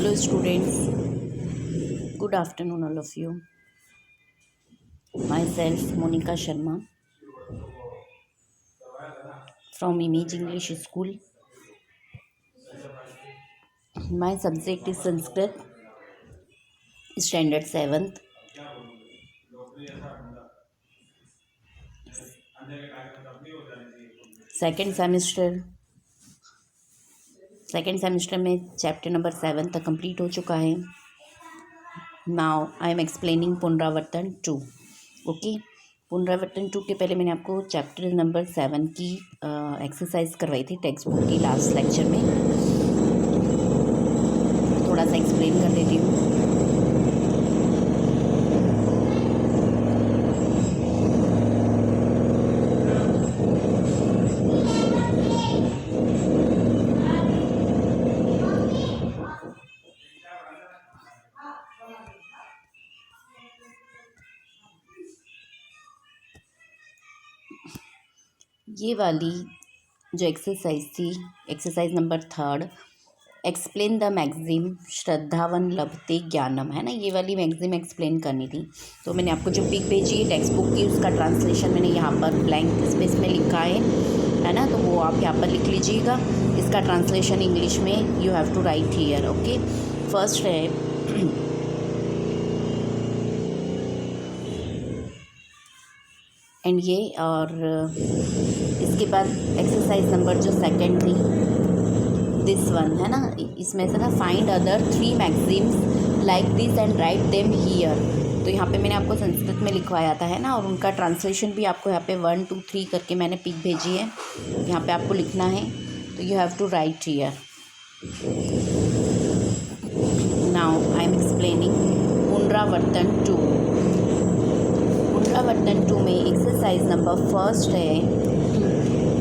Hello students, good afternoon all of you. Myself Monica Sharma from Image English School. My subject is Sanskrit, standard 7th. Second semester में chapter number 7 तक complete हो चुका है. Now I am explaining पुनरावर्तन 2. Okay, पुनरावर्तन 2 के पहले मैंने आपको चैप्टर नंबर 7 की एक्सरसाइज करवाई थी टेक्स्ट बुक की लास्ट लेक्चर में. थोड़ा सा एक्सप्लेन कर देती हूँ. ये वाली जो एक्सरसाइज थी, एक्सरसाइज नंबर 3, एक्सप्लेन द मैगजीम श्रद्धावन लभते ज्ञानम, है ना. ये वाली मैगजीम एक्सप्लेन करनी थी. तो मैंने आपको जो पिक भेजी है टेक्स्ट बुक की, उसका ट्रांसलेशन मैंने यहाँ पर ब्लैंक स्पेस में लिखा है ना. तो वो आप यहाँ पर लिख लीजिएगा. इसका ट्रांसलेशन इंग्लिश में you have to write here. Okay, first है एंड ये, और इसके बाद एक्सरसाइज नंबर जो सेकंड थी, दिस वन, है ना. इसमें से ना find other 3 maxims like this and write them here. तो यहाँ पे मैंने आपको संस्कृत में लिखवाया था, है ना, और उनका ट्रांसलेशन भी आपको यहाँ पे 1 2 3 करके मैंने पिक भेजी है. यहाँ पे आपको लिखना है, तो you have to write here. Now I am explaining पुनरावर्तन 2. पुनरावर्तन 2 में एक्सरसाइज नंबर फर्स्ट है,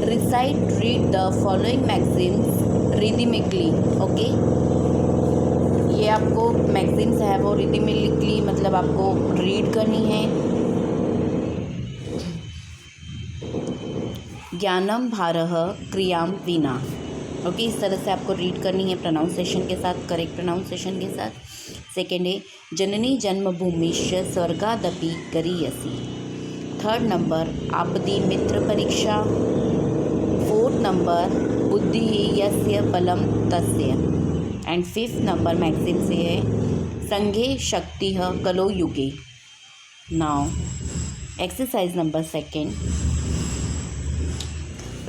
recite read the following maxims rhythmically. Okay, ये आपको मैगजीम्स है वो रिदमिकली मतलब आपको रीड करनी है. ज्ञानम भारह क्रियाम विना. ओके, इस तरह से आपको रीड करनी है प्रोनाउंसिएशन के साथ, करेक्ट प्रोनाउंसिएशन के साथ. सेकेंड है जननी जन्मभूमिश्च स्वर्गादपि गरीयसी. थर्ड नंबर आपदी मित्र परीक्षा. फोर्थ नंबर बुद्धि यस्य बलम तस्य. एंड फिफ्थ नंबर मैगजीन से है संघे शक्ति कलो युगे. Now exercise number second,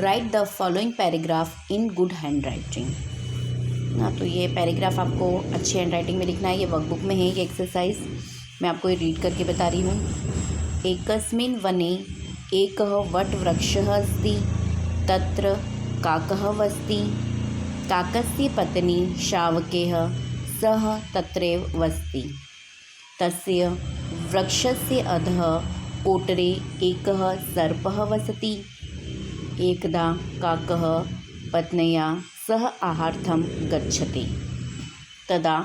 right the following paragraph in good hand writing. ना, तो ये पैराग्राफ आपको अच्छी हैंड राइटिंग में लिखना है. ये वर्कबुक में है ये एक्सरसाइज, मैं आपको ये रीड करके बता रही हूँ. एकस्मिन् वने एकः वटवृक्षः अस्ति, तत्र काकः वसति. काकस्य पत्नी शावकः सः तत्रैव वसति. तस्य वृक्षस्य अधः कोटरे एकः सर्पः वसति. एकदा काकः पत्न्या सह आहार्थं गच्छति. तदा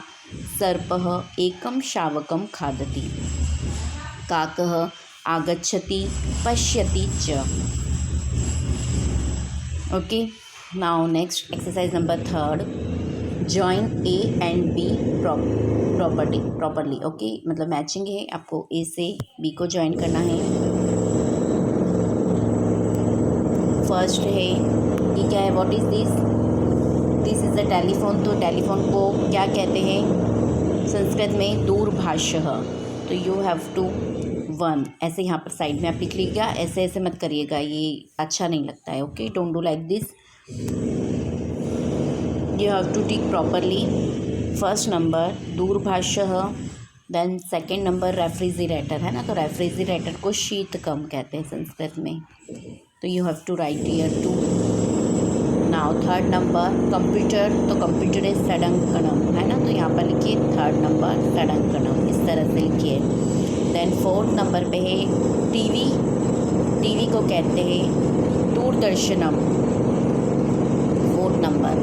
सर्पः एकं शावकं खादति. काकः आगच्छति, पश्यति च. Okay, now next exercise number 3, join A and B properly. Okay, मतलब मैचिंग है, आपको ए से बी को ज्वाइन करना है. फर्स्ट है, ये क्या है, what is this. This is the telephone. तो टेलीफोन को क्या कहते हैं संस्कृत में, दूरभाषः. तो यू हैव टू 1 ऐसे यहाँ पर साइड में आप लिख लीजिएगा. ऐसे ऐसे मत करिएगा, ये अच्छा नहीं लगता है. Okay, don't do like this. You have to tick properly. First number दूरभाषः, देन सेकेंड नंबर रेफ्रिजरेटर, है ना. तो रेफ्रिजरेटर को शीतकम कहते हैं संस्कृत में. तो you have to write here 2. Now third number computer. तो कंप्यूटर इज सडंकणम, है ना. तो यहाँ पर लिखिए थर्ड नंबर सडंकणम, इस तरह से लिखिए. देन फोर्थ नंबर पे है टीवी. टीवी को कहते हैं दूरदर्शनम. फोर्थ नंबर,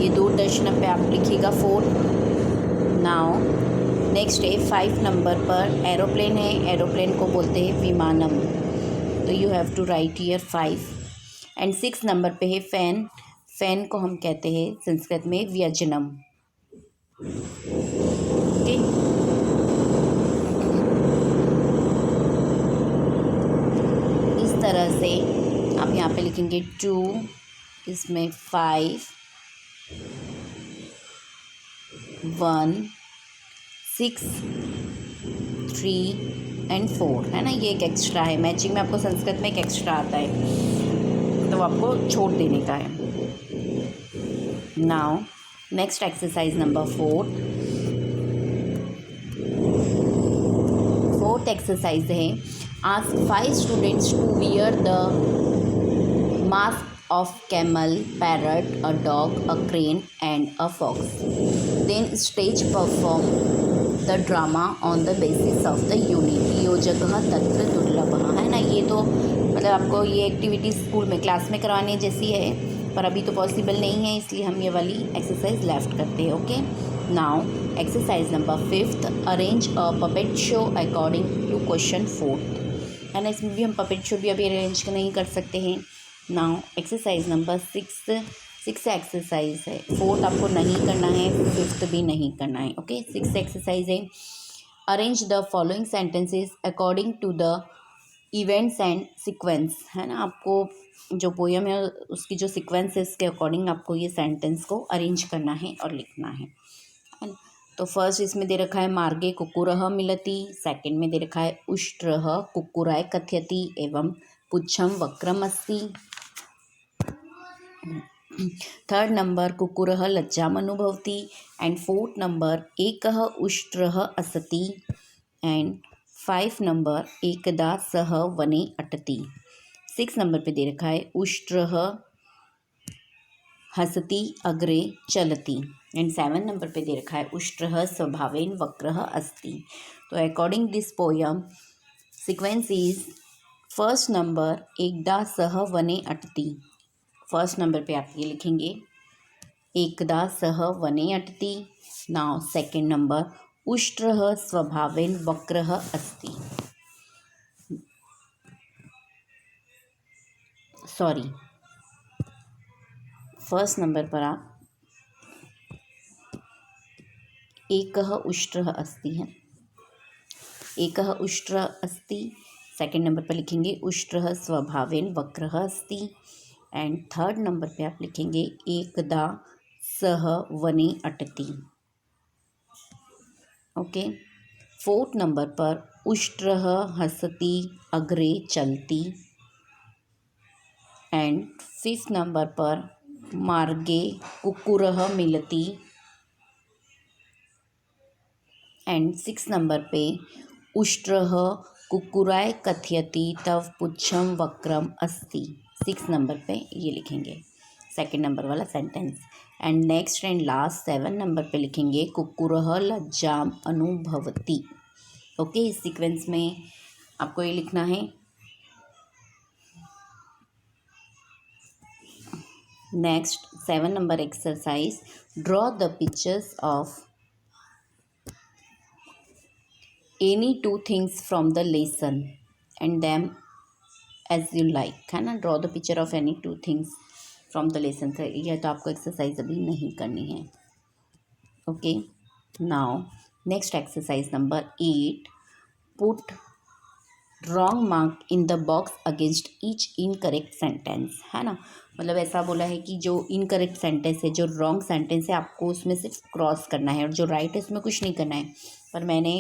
ये दूरदर्शनम पे आप लिखिएगा 4. नाउ नेक्स्ट है 5 नंबर पर एरोप्लेन है. एरोप्लेन को बोलते हैं विमानम. तो you have to write here 5. And 6 number पे है फैन. फैन को हम कहते हैं संस्कृत में व्यजनम. ओके, इस तरह से आप यहाँ पे लिखेंगे 2, इसमें 5, 1, 6, 3 एंड 4 है ना। ये एक एक्स्ट्रा है, मैचिंग में आपको संस्कृत में एक एक्स्ट्रा आता है, तो आपको छोड़ देने का है। Now next exercise number 4th exercise है, ask 5 students to wear the mask of camel, parrot, a dog, a crane and a fox, then stage perform the drama on the basis of the unit, योजकः तत्र दुर्लभः, है ना। ये तो मतलब आपको ये एक्टिविटी स्कूल में क्लास में करवाने जैसी है, पर अभी तो पॉसिबल नहीं है, इसलिए हम ये वाली एक्सरसाइज लेफ्ट करते हैं। Okay, now exercise number 5th, arrange a puppet show according to question 4th, है ना। इसमें भी हम पपेट शो भी अभी अरेंज नहीं कर सकते हैं। नाउ एक्सरसाइज नंबर 6 एक्सरसाइज है, 4th आपको नहीं करना है, 5th भी नहीं करना है। ओके, 6th एक्सरसाइज है, arrange the following sentences according to the events and sequence, है ना। आपको जो पोयम है उसकी जो सीक्वेंस है इसके अकॉर्डिंग आपको ये सेंटेंस को अरेंज करना है और लिखना है ना। तो फर्स्ट इसमें दे रखा है मार्गे कुक्कुरः मिलति, सेकंड में दे रखा है उष्ट्रः कुक्कुराय कथयति एवं पुच्छम वक्रम अस्ति, थर्ड नंबर कुक्कुरः लज्जाम अनुभवति, एंड 4th नंबर एकः उष्ट्रः असति, एंड 5 नंबर एकदा सह वने अटति। 6 नंबर पे दे रखा है उष्ट्रः हसति अग्रे चलति, एंड 7 नंबर पे दे रखा है उष्ट्रः स्वभावेन वक्रः अस्ति। तो according this poem sequence is, first number एकदा सह वने अटति, फर्स्ट नंबर पे आप ये लिखेंगे एकदा सह वने अटति। नाउ सेकंड नंबर उष्ट्रः स्वभावेन वक्रः अस्ति, सॉरी फर्स्ट नंबर पर आप एकः उष्ट्रः अस्ति है, एकः उष्ट्रः अस्ति, सेकंड नंबर पर लिखेंगे उष्ट्रः स्वभावेन वक्रः अस्ति, एंड थर्ड नंबर पे आप लिखेंगे एकदा सह वने अटति। ओके, 4th नंबर पर उष्ट्रः हसति अग्रे चलति, एंड 5th नंबर पर मार्गे कुक्कुरः मिलति, एंड 6 नंबर पे उष्ट्रः कुक्कुराय कथयति तव पुच्छम वक्रम अस्ति। 6 नंबर पे ये लिखेंगे सेकंड नंबर वाला sentence, and next and last 7 number पे लिखेंगे कुक्कुरः लज्जाम अनुभवति। ओके, इस सीक्वेंस में आपको ये लिखना है। Next 7 number exercise, draw the pictures of any 2 things from the lesson and them as you like, है ना। Draw the picture of any 2 things from the lesson, यह तो आपको एक्सरसाइज अभी नहीं करनी है। Okay, now next exercise number 8, put wrong mark in the box against each incorrect sentence, है ना। मतलब ऐसा बोला है कि जो इनकरेक्ट सेंटेंस है, जो रॉन्ग सेंटेंस है, आपको उसमें सिर्फ क्रॉस करना है, और जो राइट है उसमें कुछ नहीं करना है। पर मैंने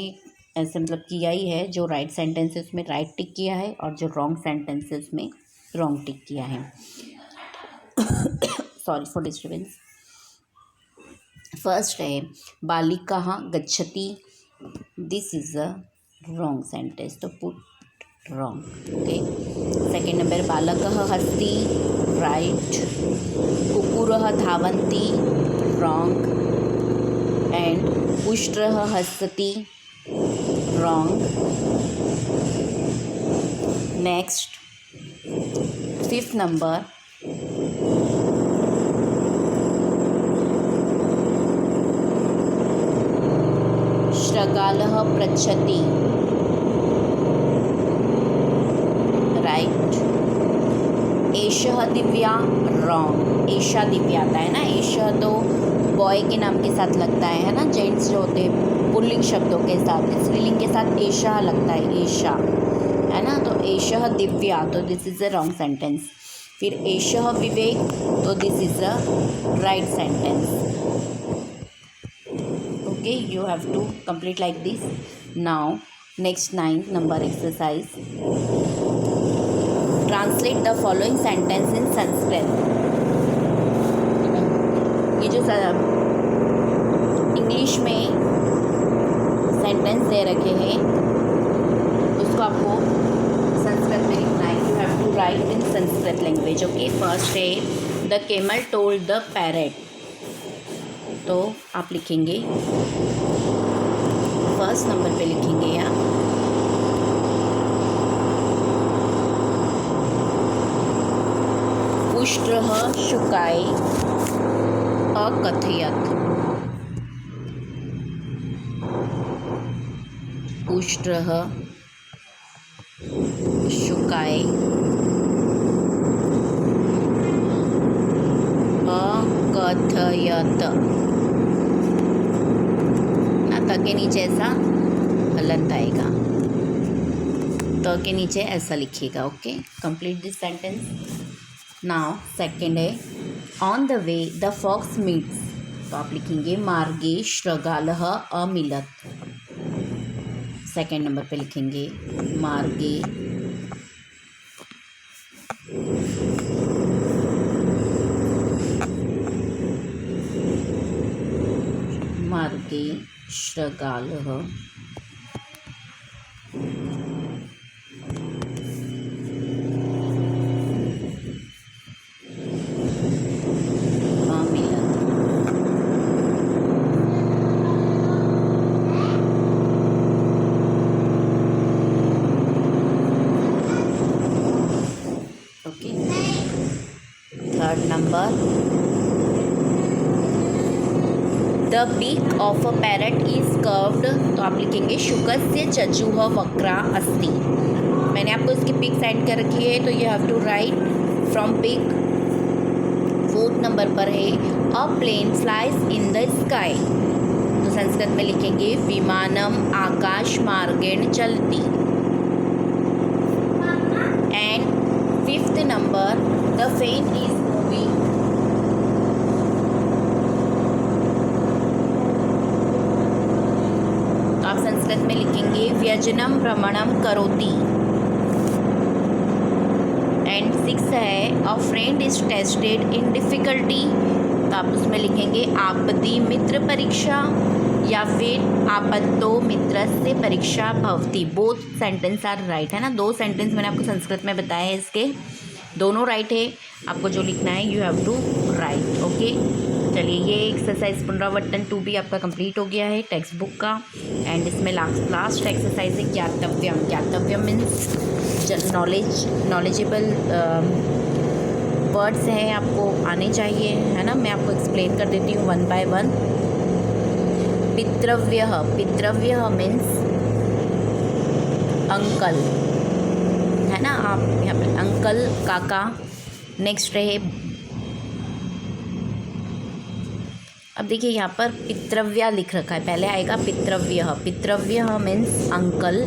ऐसे मतलब किया ही है, जो राइट सेंटेंस है उसमें राइट टिक किया है, और जो रॉन्ग सेंटेंस है उसमें रॉन्ग टिक किया है। Sorry for disturbance. फर्स्ट है बालिकाः गच्छति, this is a wrong sentence, तो put wrong. Okay, second number बालकः हस्ति, राइट, कुक्कुरः धावन्ति, रॉन्ग, एंड उष्ट्रः हसति, रॉन्ग। नेक्स्ट 5th नंबर श्रगालः पृच्छति, राइट, एषः दिव्या, रॉन्ग, एषा दिव्या आता है ना, एषः तो बॉय के नाम के साथ लगता है ना, जेंट्स जो होते हैं पुल्लिंग शब्दों के साथ, स्त्रीलिंग के साथ एषः लगता है, एषा, है ना। तो एषः दिव्या, तो this is a wrong sentence. फिर एषः विवेक, तो this is a right sentence. Okay, you have to complete like this. Now next 9th number exercise, translate the following sentence in Sanskrit. ये जो इंग्लिश में सेंटेंस दे रखे हैं उसको आपको संस्कृत में लिखना है। You have to write in Sanskrit language. Okay, first है the camel told the parrot, तो आप लिखेंगे फर्स्ट नंबर पे लिखेंगे आप पुष्ट्रः शुकाय अकथयत्। पुष्ट्रः शुकाय अकथयत् ना, त के नीचे ऐसा हलंत आएगा, त के नीचे ऐसा लिखिएगा। Okay, complete this sentence. Now second है on the way the fox meets, तो आप लिखेंगे मार्गे श्रगालः अमिलत्। सेकेंड नंबर पे लिखेंगे मार्गे मार्गे श्रगालः third number the beak of a parrot is curved, तो आप लिखेंगे शुकस्य चजुः वक्रा अस्ति। मैंने आपको इसकी पिक सेंड कर रखी है, तो you have to write from pick. Fourth number पर है a plane flies in the sky, तो संस्कृत में लिखेंगे विमानम आकाश मार्गेण चलति। And fifth number the fan is moving, तो आप संस्कृत में लिखेंगे व्यजनम भ्रमणम करोति। एंड सिक्स है अ friend is tested in difficulty, तो आप उसमें लिखेंगे आपदी मित्र परीक्षा या फिर आपत्तो मित्रस्य परीक्षा भवति। बोथ सेंटेंस आर राइट, है ना। दो सेंटेंस मैंने आपको संस्कृत में बताए हैं, इसके दोनों राइट है। आपको जो लिखना है you have to write. Okay, चलिए ये एक्सरसाइज पुनरावर्तन 2 भी आपका कंप्लीट हो गया है टेक्स्ट बुक का। एंड इसमें लास्ट एक्सरसाइज है ज्ञातव्यम। ज्ञातव्यम मीन्स नॉलेजेबल वर्ड्स हैं, आपको आने चाहिए, है ना। मैं आपको एक्सप्लेन कर देती हूँ वन बाय वन। पितृव्यः, पितृव्यः मीन्स अंकल, है ना। आप यहाँ पे अंकल, काका। नेक्स्ट रहे, अब देखिए यहाँ पर पितृव्या लिख रखा है, पहले आएगा पितृव्यः। पितृव्यः मीन्स अंकल,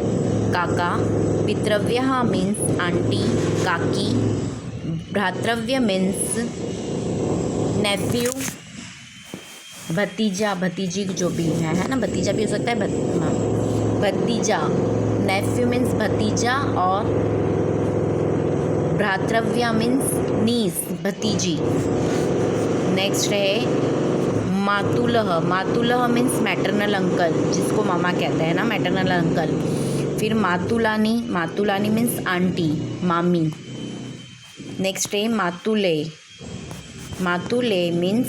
काका। पितृव्यः मीन्स आंटी, काकी। भ्रातृव्य मीन्स नेफ्यू, भतीजा, भतीजी जो भी है ना, भतीजा भी हो सकता है, भतीजा। नेफ्यू मीन्स भतीजा, और भ्रातृव्य मीन्स नीस, भतीजी। नेक्स्ट है मातुलः। मातुलः मीन्स मैटरनल अंकल, जिसको मामा कहते हैं ना, मैटरनल अंकल। फिर मातुलानी, मातुलानी मीन्स आंटी, मामी। नेक्स्ट है मातुले। मातुले मीन्स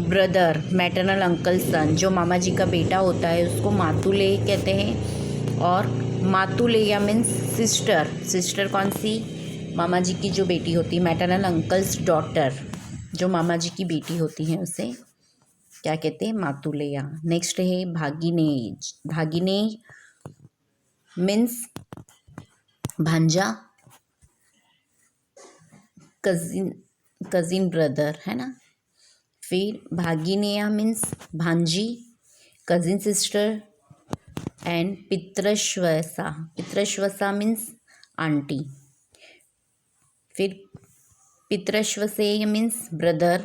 ब्रदर, मैटरनल अंकल सन, जो मामा जी का बेटा होता है उसको मातुले कहते हैं। और मातुलेया मीन्स सिस्टर। सिस्टर कौन सी? मामा जी की जो बेटी होती है, मैटरनल अंकल्स डॉटर, जो मामा जी की बेटी होती हैं उसे क्या कहते हैं? मातुलेया। नेक्स्ट है भागिनेज। भागिनेज मीन्स भांजा, कजिन, कजिन ब्रदर, है ना। फिर भागिनेया मीन्स भांजी, कजिन सिस्टर, एंड पितृश्वसा, पितृश्वसा मीन्स आंटी। फिर पितृश्वसेय मीन्स ब्रदर,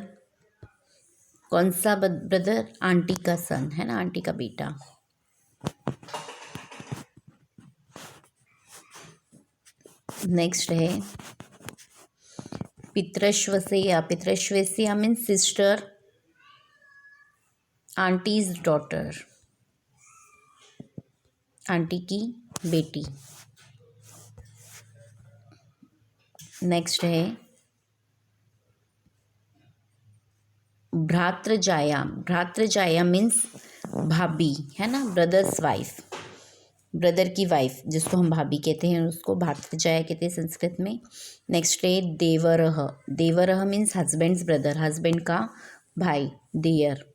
कौन सा ब्रदर, आंटी का सन, है ना, आंटी का बेटा। नेक्स्ट है पितृश्वसेया, पितृश्वसेया means sister, aunty's daughter, aunty की बेटी। नेक्स्ट है भ्रातृजाया, भ्रातृजाया मीन्स भाभी, है ना, ब्रदर्स वाइफ, ब्रदर की वाइफ जिसको हम भाभी कहते हैं उसको भ्रातृजाया कहते हैं संस्कृत में। नेक्स्ट है देवरह, देवरह मीन्स हस्बैंड्स ब्रदर, हस्बैंड का भाई, देयर।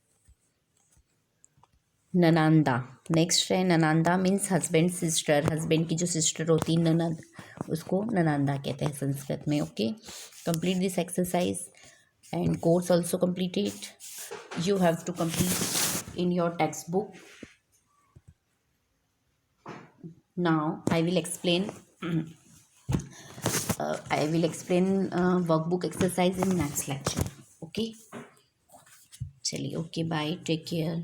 ननांदा, नेक्स्ट है ननांदा मीन्स हस्बैंड सिस्टर, हस्बैंड की जो सिस्टर होती है ननद, उसको ननांदा कहते हैं संस्कृत में। Okay, complete this exercise and course also completed. You have to complete in your textbook. Now I will explain workbook exercise in next lecture. Okay, चलिए, okay, bye, take care.